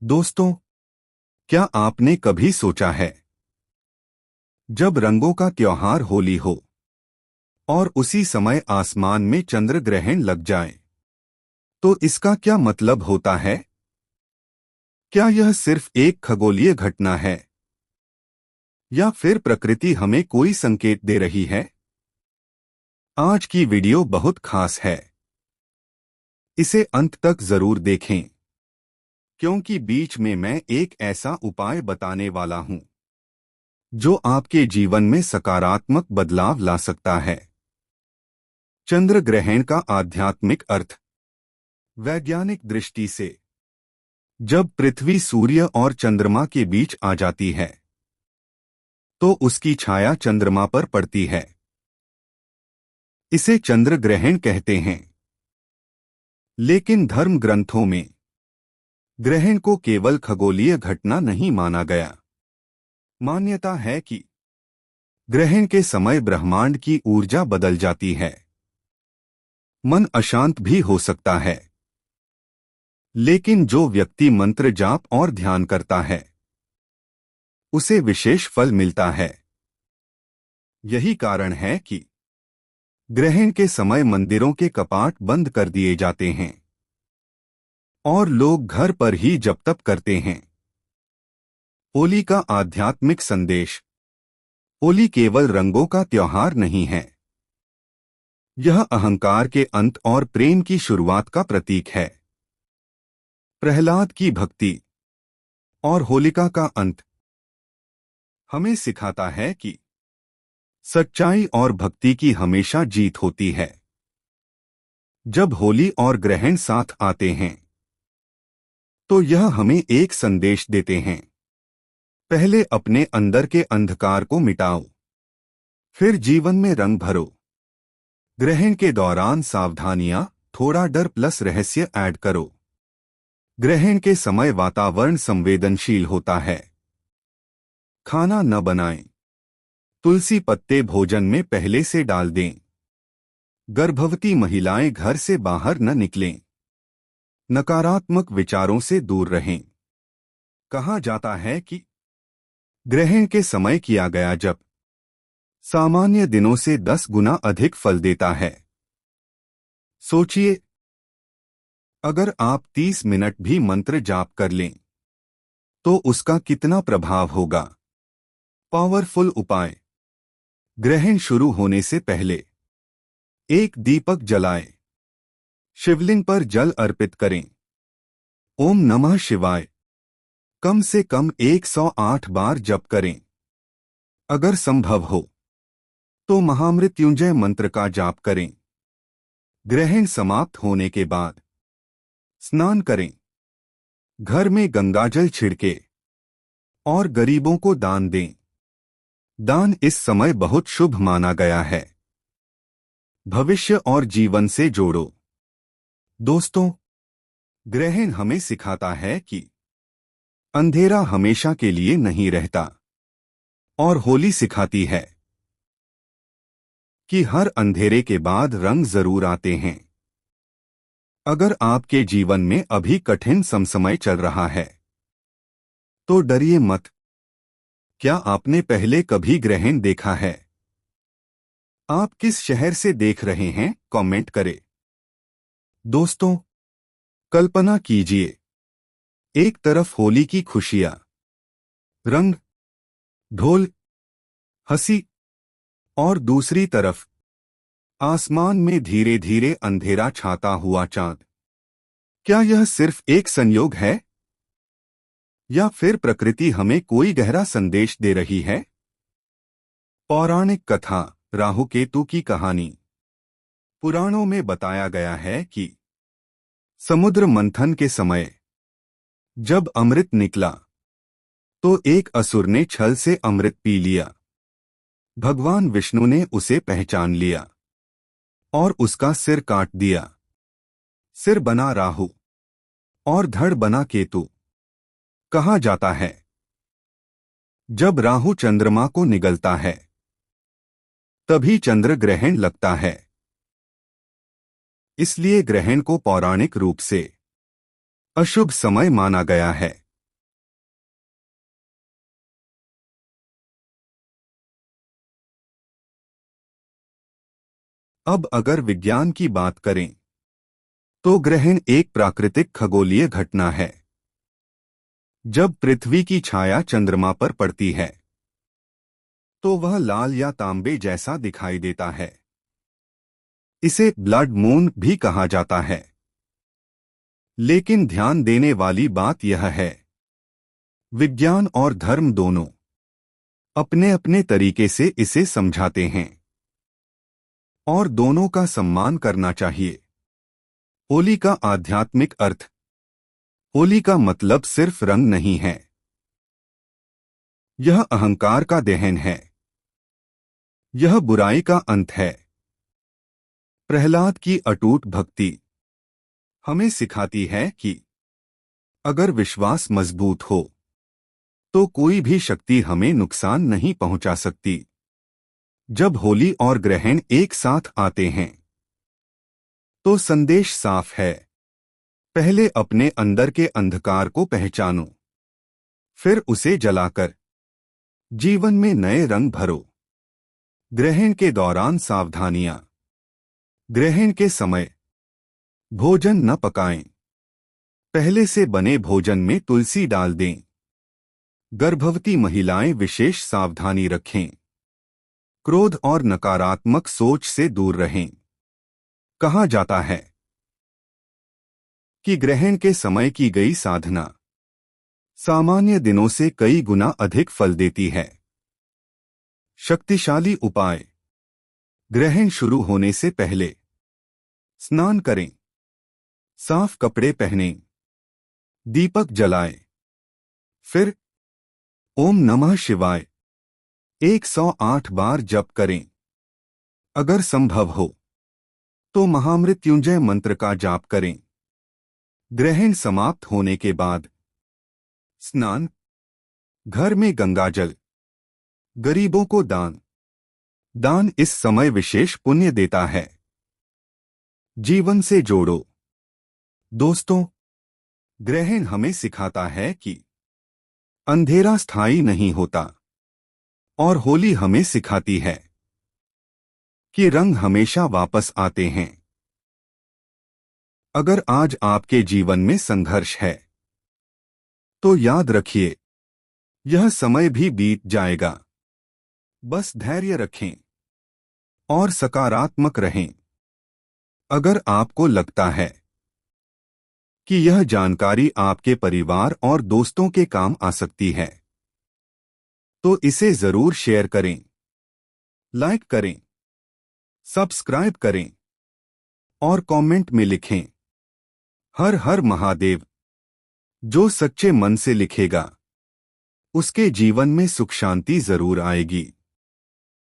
दोस्तों, क्या आपने कभी सोचा है, जब रंगों का त्योहार होली हो और उसी समय आसमान में चंद्र ग्रहण लग जाए, तो इसका क्या मतलब होता है? क्या यह सिर्फ एक खगोलीय घटना है या फिर प्रकृति हमें कोई संकेत दे रही है? आज की वीडियो बहुत खास है। इसे अंत तक जरूर देखें, क्योंकि बीच में मैं एक ऐसा उपाय बताने वाला हूं जो आपके जीवन में सकारात्मक बदलाव ला सकता है। चंद्र ग्रहण का आध्यात्मिक अर्थ। वैज्ञानिक दृष्टि से, जब पृथ्वी सूर्य और चंद्रमा के बीच आ जाती है तो उसकी छाया चंद्रमा पर पड़ती है। इसे चंद्र ग्रहण कहते हैं। लेकिन धर्म ग्रंथों में ग्रहण को केवल खगोलीय घटना नहीं माना गया। मान्यता है कि ग्रहण के समय ब्रह्मांड की ऊर्जा बदल जाती है। मन अशांत भी हो सकता है। लेकिन जो व्यक्ति मंत्र जाप और ध्यान करता है, उसे विशेष फल मिलता है। यही कारण है कि ग्रहण के समय मंदिरों के कपाट बंद कर दिए जाते हैं और लोग घर पर ही जप तप करते हैं। होली का आध्यात्मिक संदेश। होली केवल रंगों का त्योहार नहीं है। यह अहंकार के अंत और प्रेम की शुरुआत का प्रतीक है। प्रहलाद की भक्ति और होलिका का अंत हमें सिखाता है कि सच्चाई और भक्ति की हमेशा जीत होती है। जब होली और ग्रहण साथ आते हैं तो यह हमें एक संदेश देते हैं। पहले अपने अंदर के अंधकार को मिटाओ, फिर जीवन में रंग भरो। ग्रहण के दौरान सावधानियां, थोड़ा डर प्लस रहस्य ऐड करो। ग्रहण के समय वातावरण संवेदनशील होता है। खाना न बनाएं। तुलसी पत्ते भोजन में पहले से डाल दें। गर्भवती महिलाएं घर से बाहर न निकलें। नकारात्मक विचारों से दूर रहें। कहा जाता है कि ग्रहण के समय किया गया जप सामान्य दिनों से 10 गुना अधिक फल देता है। सोचिए, अगर आप 30 मिनट भी मंत्र जाप कर लें तो उसका कितना प्रभाव होगा। पावरफुल उपाय। ग्रहण शुरू होने से पहले एक दीपक जलाएं। शिवलिंग पर जल अर्पित करें। ओम नमः शिवाय कम से कम 108 बार जप करें। अगर संभव हो तो महामृत्युंजय मंत्र का जाप करें। ग्रहण समाप्त होने के बाद स्नान करें। घर में गंगाजल छिड़के और गरीबों को दान दें। दान इस समय बहुत शुभ माना गया है। भविष्य और जीवन से जोड़ो। दोस्तों, ग्रहण हमें सिखाता है कि अंधेरा हमेशा के लिए नहीं रहता और होली सिखाती है कि हर अंधेरे के बाद रंग जरूर आते हैं। अगर आपके जीवन में अभी कठिन समय चल रहा है तो डरिए मत। क्या आपने पहले कभी ग्रहण देखा है? आप किस शहर से देख रहे हैं, कमेंट करें। दोस्तों, कल्पना कीजिए, एक तरफ होली की खुशियां, रंग, ढोल, हंसी और दूसरी तरफ आसमान में धीरे धीरे अंधेरा छाता हुआ चांद। क्या यह सिर्फ एक संयोग है या फिर प्रकृति हमें कोई गहरा संदेश दे रही है? पौराणिक कथा। राहु केतु की कहानी। पुराणों में बताया गया है कि समुद्र मंथन के समय जब अमृत निकला तो एक असुर ने छल से अमृत पी लिया। भगवान विष्णु ने उसे पहचान लिया और उसका सिर काट दिया। सिर बना राहु और धड़ बना केतु। कहा जाता है, जब राहु चंद्रमा को निगलता है तभी चंद्र ग्रहण लगता है। इसलिए ग्रहण को पौराणिक रूप से अशुभ समय माना गया है। अब अगर विज्ञान की बात करें तो ग्रहण एक प्राकृतिक खगोलीय घटना है। जब पृथ्वी की छाया चंद्रमा पर पड़ती है तो वह लाल या तांबे जैसा दिखाई देता है। इसे ब्लड मून भी कहा जाता है। लेकिन ध्यान देने वाली बात यह है, विज्ञान और धर्म दोनों अपने अपने तरीके से इसे समझाते हैं और दोनों का सम्मान करना चाहिए। होली का आध्यात्मिक अर्थ। होली का मतलब सिर्फ रंग नहीं है, यह अहंकार का दहन है, यह बुराई का अंत है। प्रहलाद की अटूट भक्ति हमें सिखाती है कि अगर विश्वास मजबूत हो तो कोई भी शक्ति हमें नुकसान नहीं पहुंचा सकती। जब होली और ग्रहण एक साथ आते हैं तो संदेश साफ है, पहले अपने अंदर के अंधकार को पहचानो, फिर उसे जलाकर जीवन में नए रंग भरो। ग्रहण के दौरान सावधानियां। ग्रहण के समय भोजन न पकाएं। पहले से बने भोजन में तुलसी डाल दें। गर्भवती महिलाएं विशेष सावधानी रखें। क्रोध और नकारात्मक सोच से दूर रहें। कहा जाता है कि ग्रहण के समय की गई साधना सामान्य दिनों से कई गुना अधिक फल देती है। शक्तिशाली उपाय। ग्रहण शुरू होने से पहले स्नान करें, साफ कपड़े पहनें, दीपक जलाएं, फिर ओम नमः शिवाय 108 बार जप करें। अगर संभव हो तो महामृत्युंजय मंत्र का जाप करें। ग्रहण समाप्त होने के बाद स्नान, घर में गंगाजल, गरीबों को दान। दान इस समय विशेष पुण्य देता है। जीवन से जोड़ो। दोस्तों, ग्रहण हमें सिखाता है कि अंधेरा स्थायी नहीं होता और होली हमें सिखाती है कि रंग हमेशा वापस आते हैं। अगर आज आपके जीवन में संघर्ष है तो याद रखिए, यह समय भी बीत जाएगा। बस धैर्य रखें और सकारात्मक रहें। अगर आपको लगता है कि यह जानकारी आपके परिवार और दोस्तों के काम आ सकती है तो इसे जरूर शेयर करें, लाइक करें, सब्सक्राइब करें और कमेंट में लिखें, हर हर महादेव। जो सच्चे मन से लिखेगा उसके जीवन में सुख शांति जरूर आएगी।